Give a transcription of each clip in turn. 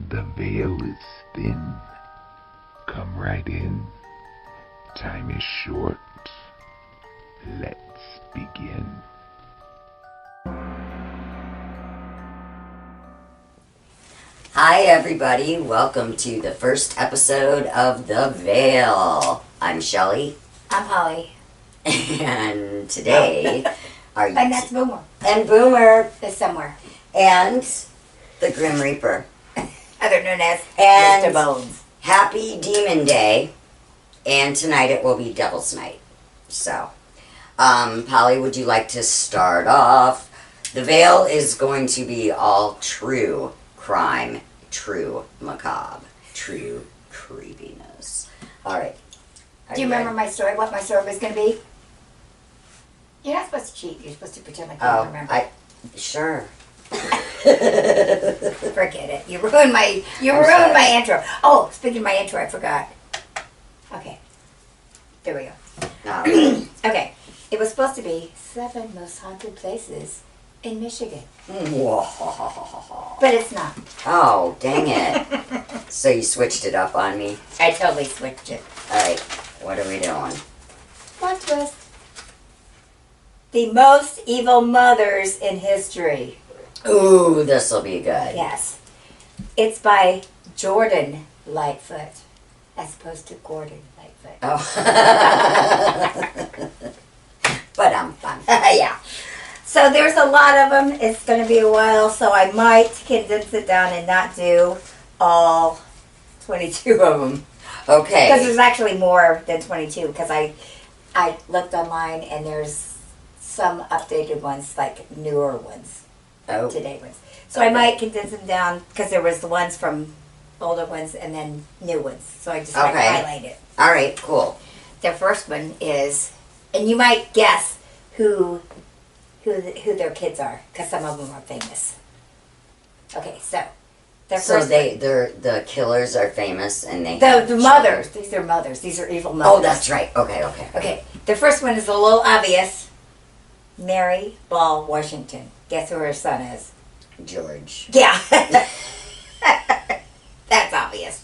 The veil is thin. Come right in. Time is short. Let's begin. Hi everybody, welcome to the first episode of The Veil. I'm Shelley. I'm Holly. And today And that's Boomer. and Boomer Is somewhere. and the Grim Reaper. Other known as And Mr. Bones. happy Demon Day. And tonight it will be Devil's Night. So, Polly, would you like to start off? The Veil is going to be all true crime, true macabre, true creepiness. Alright. Do you remember my story? What my story was going to be? You're not supposed to cheat. You're supposed to pretend like you don't remember. Sure. Forget it. You ruined my sorry. my intro. Oh, speaking of my intro, I forgot. Okay. There we go. Alright. Okay. It was supposed to be 7 most haunted places in Michigan. Whoa. But it's not. Oh, dang it. So you switched it up on me? I totally switched it. Alright, what are we doing? Plot twist. The most evil mothers in history. Ooh, this'll be good. Yes. It's by Jordan Lightfoot as opposed to Gordon Lightfoot. Oh. But I'm fun. Yeah. So there's a lot of them. It's going to be a while, so I might condense it down and not do all 22 of them. Because Okay. there's actually more than 22 because I looked online and there's some updated ones, like newer ones, Oh. today ones. So I might condense them down because there was the ones from older ones and then new ones. So I just might Okay. highlight it. Alright, cool. The first one is, and you might guess who their kids are because some of them are famous. Okay, so the So first the killers are famous and they the have the children. mothers. These are mothers. These are evil mothers. Oh, that's right. Okay. Okay, the first one is a little obvious. Mary Ball Washington. Guess who her son is? George. Yeah, that's obvious.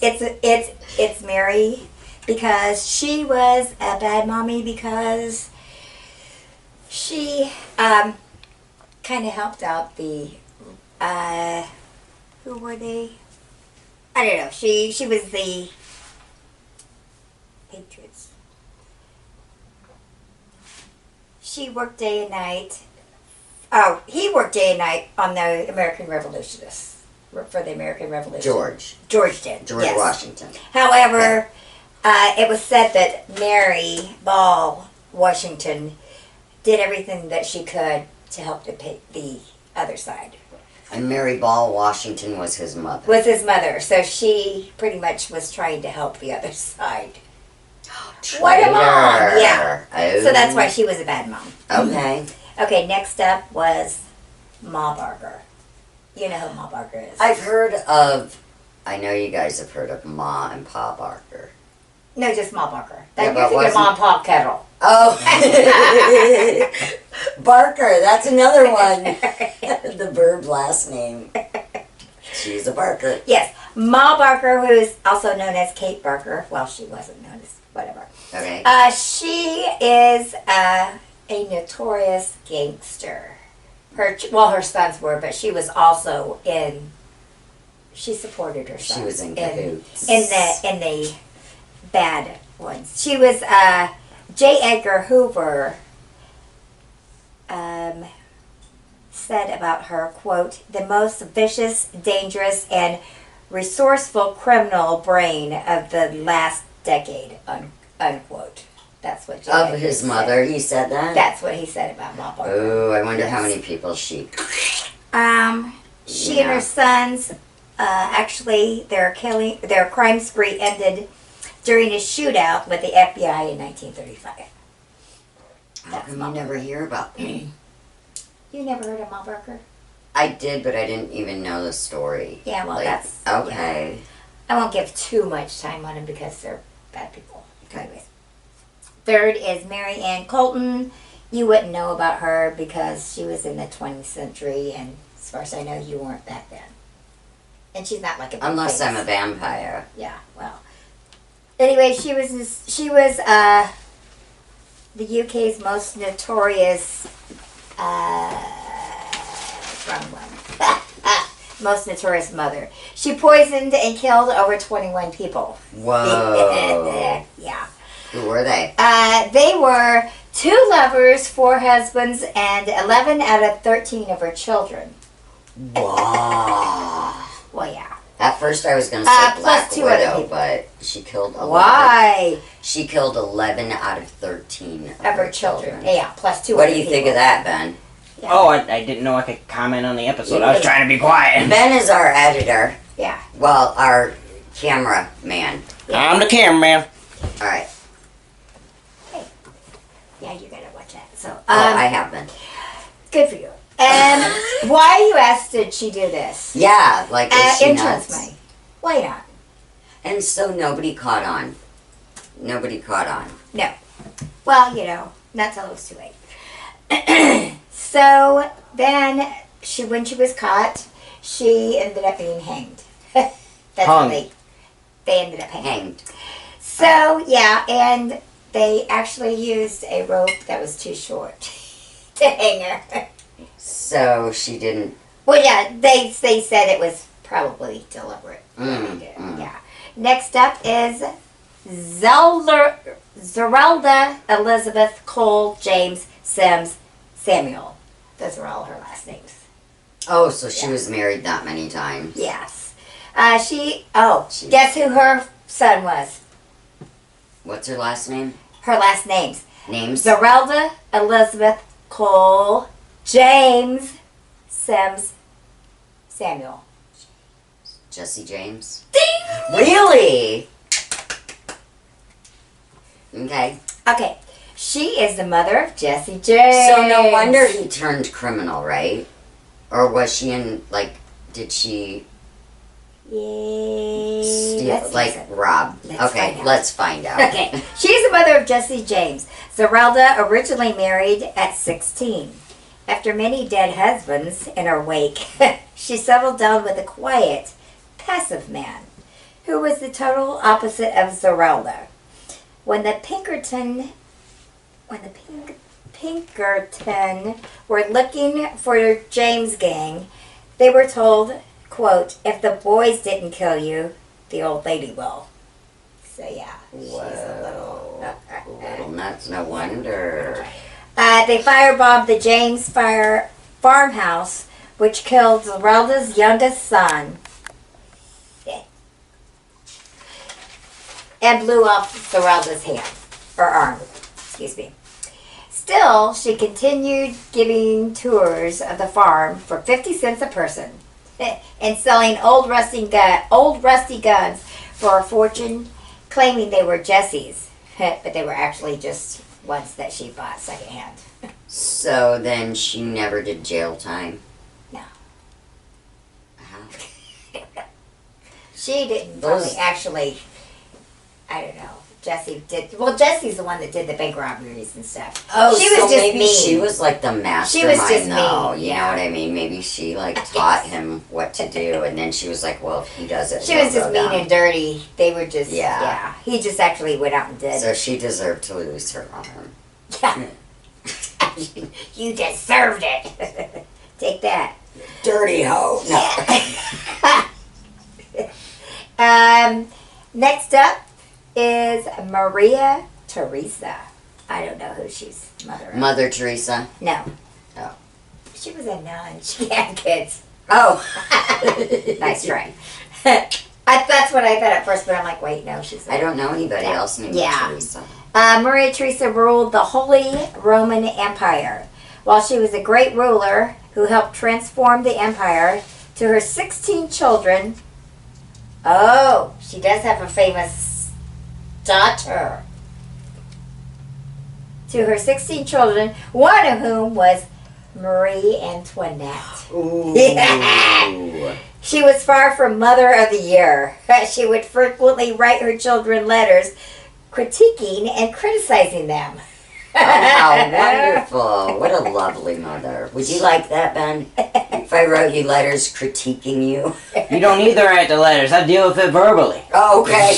It's Mary because she was a bad mommy because she kind of helped out the who were they? I don't know. She was the Patriots. She worked day and night. Oh, he worked day and night on the American Revolutionists for the American Revolution. George did. George yes. Washington. However, it was said that Mary Ball Washington did everything that she could to help the other side. And Mary Ball Washington was his mother. Was his mother, so she pretty much was trying to help the other side. What a mom! Yeah. Oh. So that's why she was a bad mom. Okay. Okay, next up was Ma Barker. You know who Ma Barker is. I've heard of. I know you guys have heard of Ma and Pa Barker. No, just Ma Barker. Yeah, That but you're thinking of wasn't- Ma and Pa Kettle. Oh, Barker. That's another one. The verb last name. She's a Barker. Yes, Ma Barker, who is also known as Kate Barker. Well, she wasn't known as whatever. Okay. She is a notorious gangster. Her sons were, but she was also in. She supported her sons. She was in cahoots. in the bad ones. She was J. Edgar Hoover. Said about her, quote, the most vicious, dangerous, and resourceful criminal brain of the last decade, unquote. That's what J. Of Edgar his said. mother, he said that? That's what he said about Ma Barker. Oh, I wonder how Yes. many people she... She and her sons, actually, their crime spree ended during a shootout with the FBI in 1935. How That's come Ma you never hear about that? You never heard of Ma Barker? I did, but I didn't even know the story. Yeah, well, Like, that's... Okay. I won't give too much time on them because they're bad people. Okay. Anyways. Third is Mary Ann Colton. You wouldn't know about her because she was in the 20th century, and as far as I know, you weren't back then. And she's not like a big Unless I'm face. a vampire. Yeah, well. Anyway, she was the UK's most notorious most notorious mother. She poisoned and killed over 21 people. Whoa. Yeah. Who were they? They were 2 lovers, 4 husbands, and 11 out of 13 of her children. Wow. Well, yeah. At first I was going to say Plus Black 2 other Widow, people. but she killed 11. Why? She killed 11 out of 13 Of her children. Yeah, plus 2 What other do you people. think of that, Ben? Yeah. Oh, I didn't know I could comment on the episode. I was trying to be quiet. Ben is our editor. Yeah. Well, our camera man. I'm the cameraman. All right. Yeah, you gotta watch that. So, I have been. good for you. And why, you asked, did she do this? Yeah, like is she Insurance nuts? money. Why not? And so nobody caught on. Nobody caught on. No. Well, not till it was too late. So then, when she was caught, she ended up being hanged. That's Hung. what they ended up hanging. Hanged. So yeah, and they actually used a rope that was too short to hang her. So she didn't. Well, yeah, they said it was probably deliberate. Yeah. Next up is Zerelda Elizabeth Cole James Sims Samuel. Those are all her last names. Oh, so she Yeah. was married that many times. Yes. Guess who her son was? What's her last name? Her last names. Names? Zerelda Elizabeth Cole James Sims Samuel. Jesse James. Ding! Really? Okay. Okay. She is the mother of Jesse James. So no wonder he turned criminal, right? Or was she in, did she Yeah. steal, Let's listen. rob? Let's Okay, find out. let's find out. Okay. She's the mother of Jesse James. Zerelda originally married at 16. After many dead husbands in her wake, she settled down with a quiet, passive man who was the total opposite of Zerelda. When the Pinkerton were looking for James' gang, they were told, quote, "If the boys didn't kill you, the old lady will." So yeah, she's a little nuts, no wonder. They firebombed the James farmhouse, which killed Zerelda's youngest son, and blew off Zerelda's hand, or arm, excuse me. Still, she continued giving tours of the farm for 50 cents a person and selling old rusty guns for a fortune, claiming they were Jesse's, but they were actually just ones that she bought secondhand. So then she never did jail time? No. How? She didn't Those- probably actually, I don't know. Jesse did. Well, Jesse's the one that did the bank robberies and stuff. Oh, she so was just maybe mean. she was like the mastermind. just though, mean, You yeah. know what I mean? Maybe she taught him what to do, and then she was like, "Well, if he does it, She he'll was just go mean down." and dirty. They were just, Yeah. yeah. He just actually went out and did. So she deserved to lose her arm. Yeah. You deserved it. Take that. Dirty hoe. No. Next up is Maria Teresa. I don't know who she's mother of. Mother Teresa. No. Oh. She was a nun. She had kids. Oh. Nice try. That's what I thought at first, but I'm like, wait, no, she's not. I don't know anybody Yeah. else named Yeah. Teresa. Maria Teresa ruled the Holy Roman Empire. While she was a great ruler who helped transform the empire, to her 16 children, she does have a famous daughter. To her 16 children, one of whom was Marie Antoinette. Ooh. Yeah. She was far from Mother of the Year. She would frequently write her children letters critiquing and criticizing them. Oh, how wonderful. What a lovely mother. Would you like that, Ben? If I wrote you letters critiquing you? You don't need to write the letters. I deal with it verbally. Oh, okay.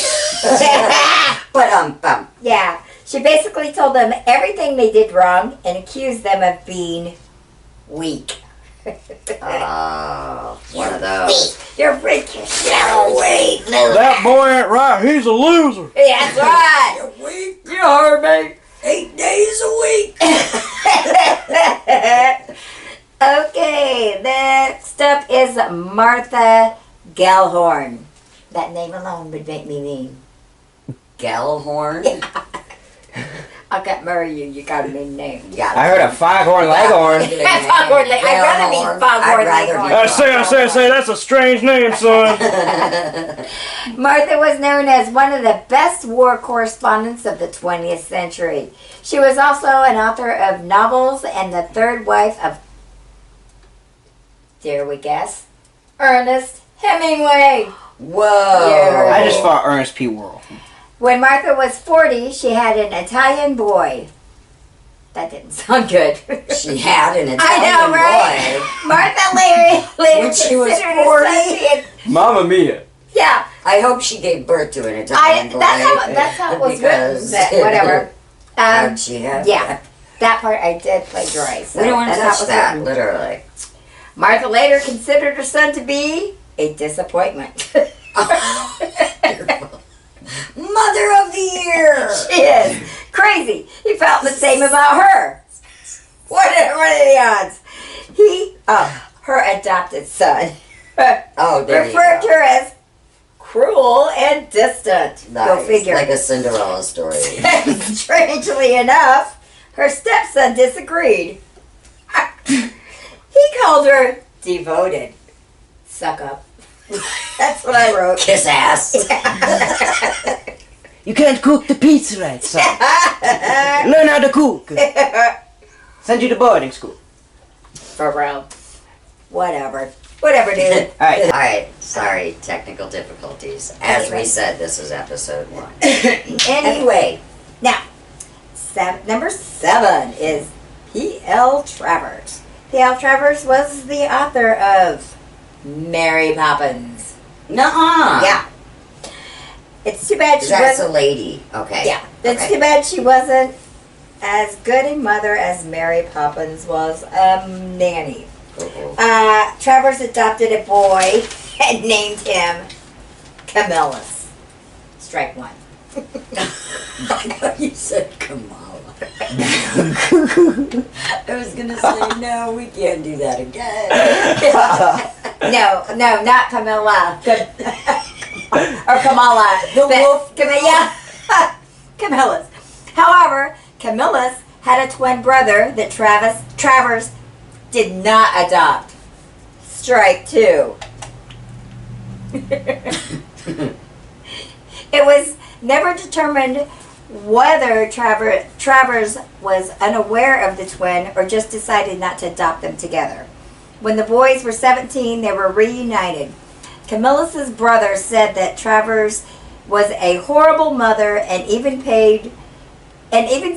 But Yeah. She basically told them everything they did wrong and accused them of being weak. Oh, one of those. You're weak. You're weak. That boy ain't right. He's a loser. That's right. You're weak. You heard me. 8 days a week. Okay, next up is Martha Gellhorn. That name alone would make me mean. Gellhorn? I can't marry you. You got a mean name. I heard a foghorn leghorn. Foghorn Leg- I'd rather be Foghorn Leghorn. I say, that's a strange name, son. Martha was known as one of the best war correspondents of the 20th century. She was also an author of novels and the third wife of, dare we guess, Ernest Hemingway. Whoa. I just thought Ernest P. Worrell. When Martha was 40, she had an Italian boy. That didn't sound good. She had an Italian I know, right? boy. Martha later When she was considered her 40? son to be a- Mamma mia. Yeah, I hope she gave birth to an Italian boy. that's how it was written. because- But whatever. How'd she have Yeah, that? that part I did plagiarize. So We don't want to that's how it touch was that, written. literally. Martha later considered her son to be a disappointment. Mother of the Year! She is crazy. He felt the same about her. What are the odds? Her adopted son, Oh, there you referred to go. her as cruel and distant. Go Nice. figure. Like a Cinderella story. Strangely enough, her stepson disagreed. He called her devoted. Suck up. That's what I wrote. Kiss ass. You can't cook the pizza right, son. Learn how to cook. Send you to boarding school. For real. Whatever. Whatever, dude. Alright. Alright, sorry, technical difficulties. As we said, this is episode 1. Anyway, now, number 7 is P.L. Travers. P.L. Travers was the author of Mary Poppins. Nuh-uh. Yeah. It's too bad she That's a wasn't. lady. Okay. Yeah. It's Okay. too bad she wasn't as good a mother as Mary Poppins was a nanny. Uh-oh. Travers adopted a boy and named him Camillus. Strike one. You said Kamala. I was gonna say, no, we can't do that again. No, not Camilla. Or Kamala. The wolf. Camilla. Camillus. However, Camillus had a twin brother that Travers did not adopt. Strike two. It was never determined whether Travers was unaware of the twin or just decided not to adopt them together. When the boys were 17, they were reunited. Camillus' brother said that Travers was a horrible mother and even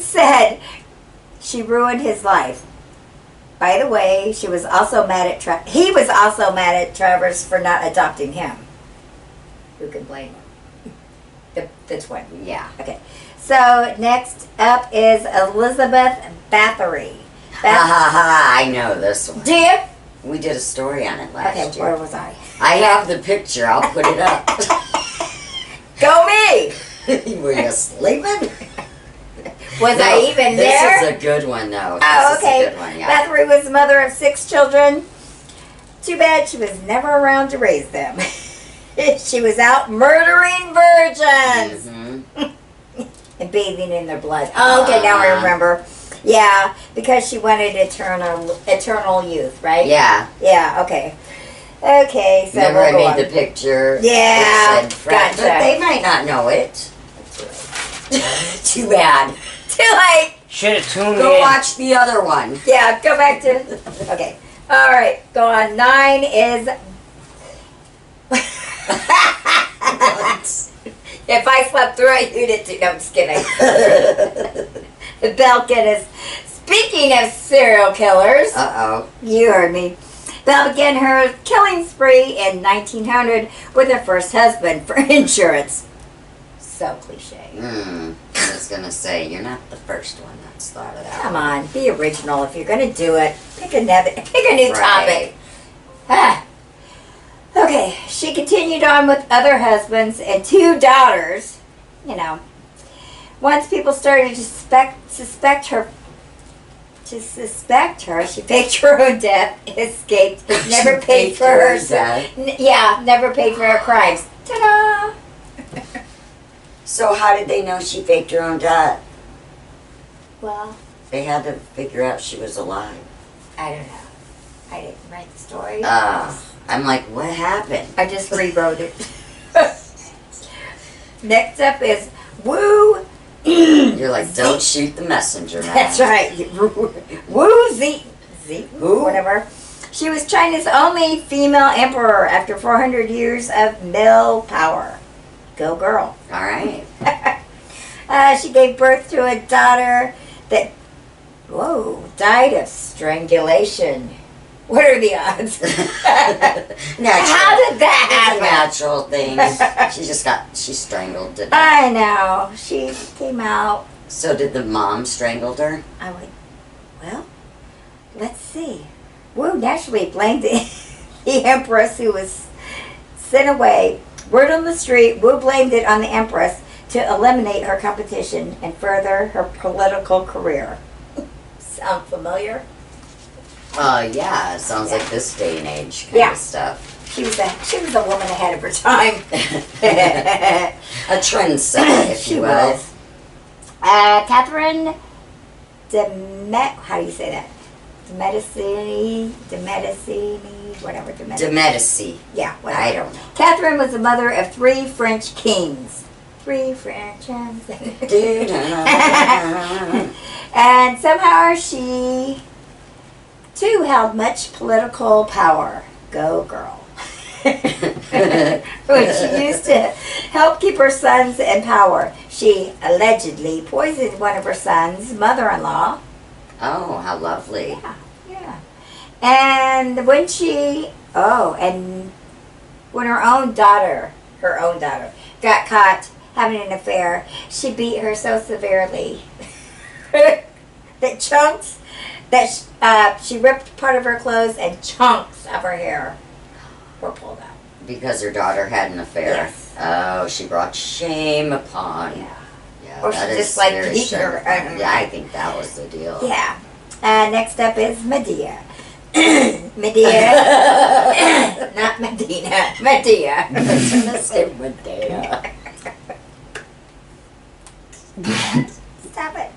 said she ruined his life. By the way, he was also mad at Travers for not adopting him. Who can blame him? The twin. Yeah. Okay. So next up is Elizabeth Bathory. Ha ha ha, I know this one. Do you? We did a story on it last Okay, year. where was I? I have the picture, I'll put it up. Go me! Were you sleeping? Was No, I even this there? is a good one, though. Oh, This okay. is a good one, yeah. Bathory was the mother of 6 children. Too bad she was never around to raise them. She was out murdering virgins Mhm. and bathing in their blood. Oh, okay, now I remember. Yeah, because she wanted eternal youth, right? Yeah. Yeah, okay. Okay, so Remember we'll I go made on. the picture? Yeah, It said Fred, gotcha. But they might not know it. Too bad. Too late! Should have tuned Go in. watch the other one. Yeah, go back to... Okay. All right, go on. 9 is... If I slept through it, you did too. No, I'm just kidding. Belle Guinness. Speaking of serial killers, Uh-oh. you heard me. Belle began her killing spree in 1900 with her first husband for insurance. So cliche. I was gonna say, you're not the first one that's thought of that. Come on, be original if you're gonna do it. Pick a new Right. topic. Ah. Okay, she continued on with other husbands and 2 daughters. You know, once people started to suspect her, she faked her own death, escaped, never She paid faked for her her. own death? Never paid for her crimes. Ta-da! So how did they know she faked her own death? Well, They had to figure out she was alive. I don't know. I didn't write the story. I'm like, what happened? I just rewrote it. Next up is Woo. You're like, don't shoot the messenger, man. That's right. Wu Zi, Who? whatever. She was China's only female emperor after 400 years of male power. Go girl. All right. She gave birth to a daughter that, died of strangulation. What are the odds? Natural. How did that It's a happen? natural thing. She strangled to death. I know. She came out. So did the mom strangled her? I went, well, let's see. Wu naturally blamed the empress who was sent away. Word on the street, Wu blamed it on the empress to eliminate her competition and further her political career. Sound familiar? Yeah. It sounds like this day and age kind of stuff. She was a woman ahead of her time. A trendsetter, if She you will. was. Catherine how do you say that? De Medici, whatever. De Medici. Yeah, whatever. I don't know. Catherine was the mother of 3 French kings. 3 French kings. And somehow she, too, held much political power. Go girl. Which she used to help keep her sons in power. She allegedly poisoned one of her sons' mother-in-law. Oh, how lovely. Yeah. And when when her own daughter got caught having an affair, she beat her so severely that she ripped part of her clothes and chunks of her hair were pulled out. Because her daughter had an affair. Yes. Oh, she brought shame upon. Yeah. Yeah, Or she that is just like very beat her. shameful. Yeah, I think that was the deal. Yeah. Next up is Medea. Medea. Not Medina. Medea. I was gonna say Medea. Stop it.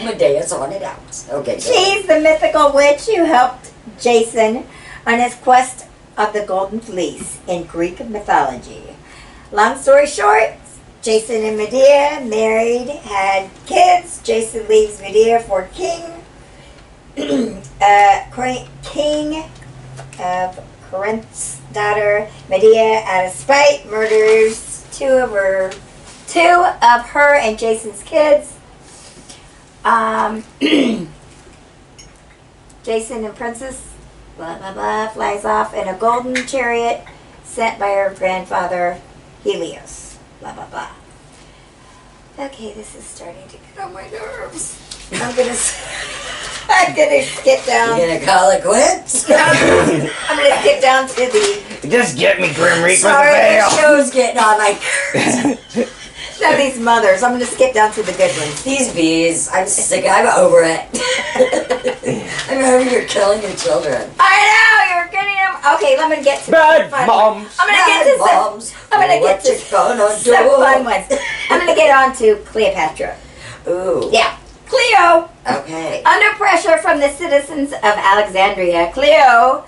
Medea's on it out. Okay, go ahead. She's the mythical witch who helped Jason on his quest of the Golden Fleece in Greek mythology. Long story short, Jason and Medea married, had kids. Jason leaves Medea for king of Corinth's daughter. Medea, out of spite, murders two of her and Jason's kids. Jason and Princess, blah, blah, blah, flies off in a golden chariot sent by her grandfather, Helios. Blah, blah, blah. Okay, this is starting to get on my nerves. I'm gonna skip down. You gonna call it quits? I'm gonna skip down to the. Just get me, Grim Reaper, Sorry, the the veil. show's getting on my nerves. No, these mothers. I'm gonna skip down to the good ones. These bees, I'm sick. I'm over it. I'm over here killing your children. I know you're getting them. Okay, let me get to Bad the fun moms. ones. I'm gonna get to some. Moms, I'm gonna what get to you gonna do? some fun ones. I'm gonna get on to Cleopatra. Ooh. Yeah, Cleo. Okay. Under pressure from the citizens of Alexandria, Cleo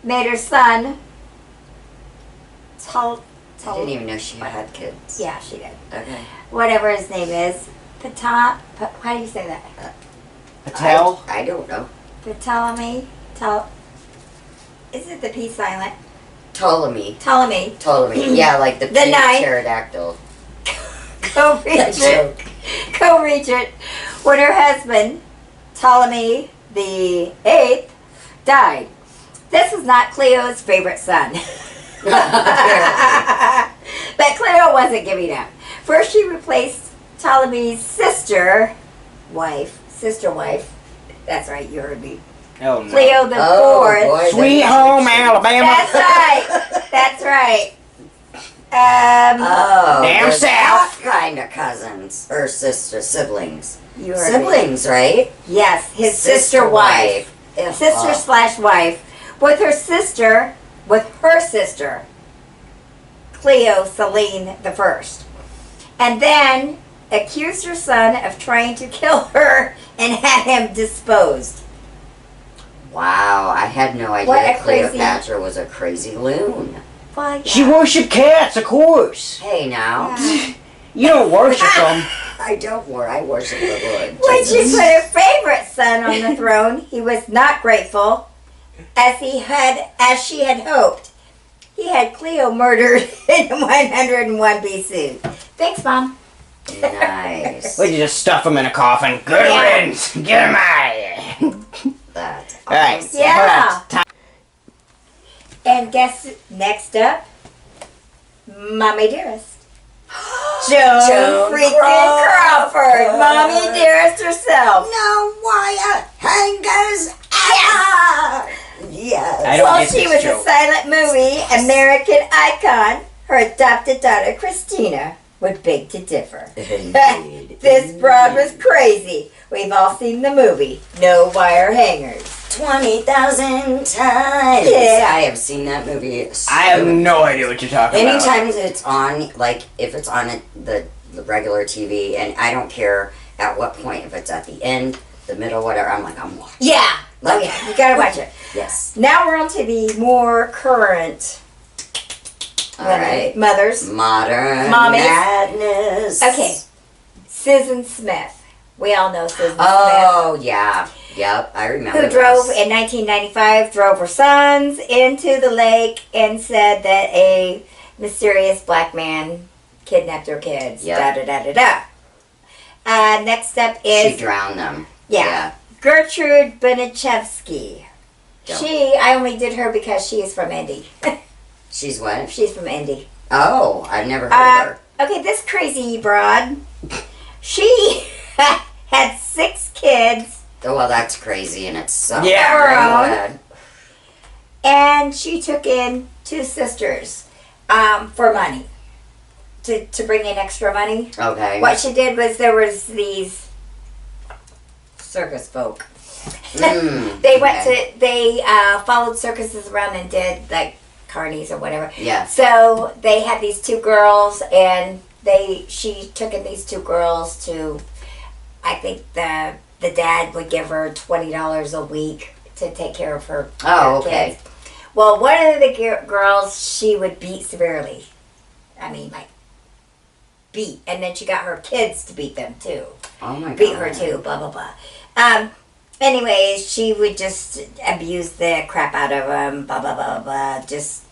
made her son. I didn't even know she had kids. Yeah, she did. Okay. Whatever his name is, how do you say that? Patel? I don't know. Ptolemy. Is it the P silent? Ptolemy. Ptolemy. Yeah, like the The pink ninth. pterodactyl. Go That Richard. joke. co-regent when her husband, Ptolemy the Eighth, died. This was not Cleo's favorite son. But Cleo wasn't giving up. First, she replaced Ptolemy's sister wife. That's right, you heard me. Oh, no. Cleo the Fourth. boy, Sweet home Alabama. That's right. That's right. Oh, Down there's south. that kind of cousins or siblings. You heard me. Siblings, right? Yes, his sister wife. Sister/wife. With her sister, Cleo Celine the First. And then accused her son of trying to kill her and had him disposed. Wow, I had no idea What a crazy- Cleopatra was a crazy loon. Why? She worshipped cats, of course. Hey now, You don't worship them. I worship the Lord. When she Jesus. put her favorite son on the throne, he was not grateful, as she had hoped. He had Cleo murdered in 101 BC. Thanks, Mom. Nice. We just stuff them in a coffin. Good Yeah. riddance. Get them out of here. That's All right. awesome. Yeah. All right. And guess next up, Mommy Dearest. Joan freaking Crawford. Mommy Dearest herself. No wire hangers. Ah! Yes. I don't Well, get she this was joke. a silent movie American icon. Her adopted daughter, Christina, would beg to differ. Indeed. This broad was crazy. We've all seen the movie, No Wire Hangers. 20,000 times. Yeah. I have seen that movie. I have no idea what you're talking about. Anytime it's on, like if it's on the regular TV, and I don't care at what point, if it's at the end, the middle, whatever, I'm like, I'm watching. Yeah. Oh, Like, yeah. You gotta watch it. Yes. Now we're on to the more current All right. mothers. Modern Mommies. madness. Okay. Susan Smith. We all know Susan Oh, yeah. Yep, I Smith. remember Who drove this. in 1995, drove her sons into the lake and said that a mysterious black man kidnapped her kids. Yep. Da da da da da. Next up She is drowned them. yeah. Gertrude Benichevsky. Yep. I only did her because she is from Indy. She's what? She's from Indy. Oh, I've never heard of her. Okay, this crazy broad. She had 6 kids, Oh, well, that's crazy in itself. Yeah, Go right. ahead. and she took in 2 sisters for money. To bring in extra money. Okay. What she did was there was these circus folk. They followed circuses around and did like carnies or whatever. Yeah. So they had these 2 girls, and she took in these 2 girls to, I think the dad would give her $20 a week to take care of her. Oh, her okay. kids. Well, one of the girls she would beat severely. I mean, like beat, and then she got her kids to beat them too. Oh my god. Beat her too. Blah blah blah. Anyways, she would just abuse the crap out of them. Blah blah blah blah. Just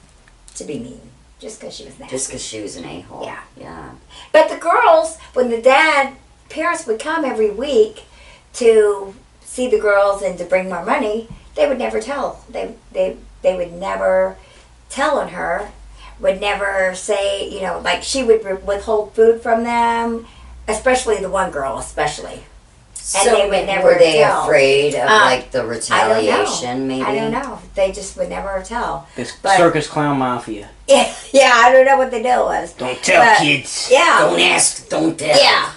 to be mean, just because she was nasty. Just because she was an a-hole. Yeah. Yeah. But the girls, when the parents would come every week to see the girls and to bring more money, they would never tell. They would never tell on her. Would never say, like she would withhold food from them, especially the one girl, especially. And So they would never were they tell. afraid of like the I don't know. retaliation? Maybe. I don't know. They just would never tell. This But- circus clown mafia. Yeah, I don't know what the deal was. Don't tell But- kids. Yeah. Don't ask, don't tell. Yeah.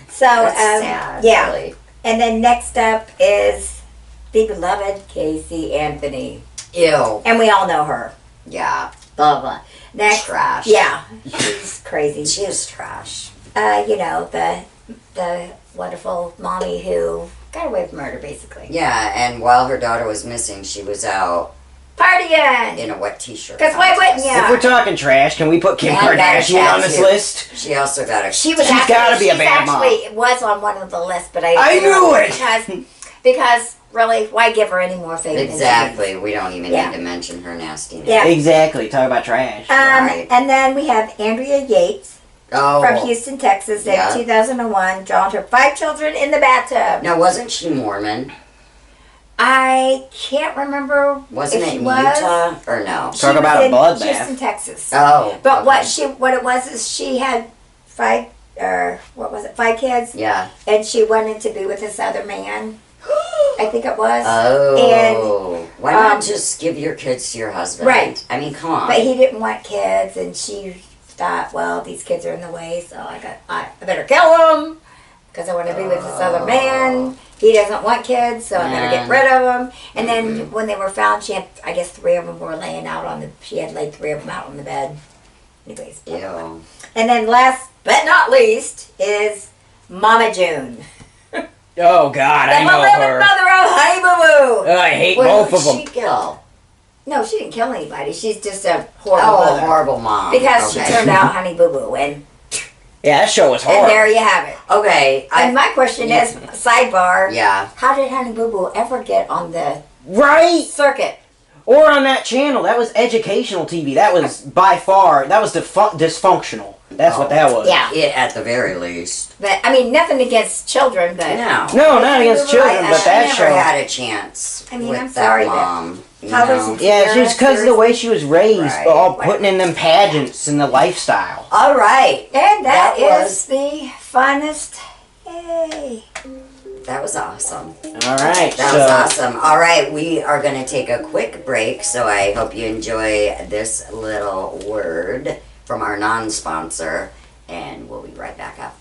So, That's sad. yeah. Really. And then next up is the beloved Casey Anthony. Ew. And we all know her. Yeah. Blah, blah. Next. Trash. Yeah. She's crazy. She is trash. The wonderful mommy who got away with murder, basically. Yeah, and while her daughter was missing, she was out Partying! in a wet t-shirt. 'Cause why wouldn't contest. ya? If we're talking trash, can we put Kim Yeah, I got a Kardashian on this tattoo. list? She also got a... She was She's actually, gotta be a bad mom. actually was on one of the lists, but I knew it! Because really, why give her any more fame? than she Exactly. We don't even Yeah. need to mention her nastiness. Yeah. Exactly. Talk about trash. needs? Right. And then we have Andrea Yates, Oh. from Houston, Texas in Yeah. 2001 drowned her 5 children in the bathtub. Now, wasn't she Mormon? I can't remember Wasn't if it she in was. Utah or no? She Talk was about a in bloodbath. Houston, Texas. Oh. But okay. what it was is she had 5 kids, Yeah. and she wanted to be with this other man. I think it was. Oh. Why not um, just give your kids to your husband? Right. I mean, come on. But he didn't want kids, and she thought, well, these kids are in the way, so I better kill them because I want to be with this other man. He doesn't want kids, so I better get rid of them. And then when they were found, she had, I guess, 3 of them were laying out on the. She had laid 3 of them out on the bed. Anyways. Ew. And then last but not least is Mama June. Oh God, The I know beloved her. mother of Honey Boo Boo. Oh, I hate Well, both of who'd them. she kill? No, she didn't kill anybody. She's just a horrible Oh, a mother. horrible mom. Because okay. she turned out Honey Boo Boo. And Yeah, that show was there horrible. you have it. Okay. And my question is, sidebar, Yeah. how did Honey Boo Boo ever get on the Right? circuit? Or on that channel. That was educational TV. That was by far, that was dysfunctional. That's what that was. Yeah. At the very least. But, I mean, nothing against children, but... No. No, not against children, I- but She that never show. had a chance. I mean, with I'm that sorry that- mom. You How know? does it- Yeah, she was because of the way she was raised, Right. all putting in them pageants and the lifestyle. All right. And that That is the funnest... Yay. That was awesome. All right, That so was awesome. All right, we are going to take a quick break, so I hope you enjoy this little word from our non-sponsor, and we'll be right back after.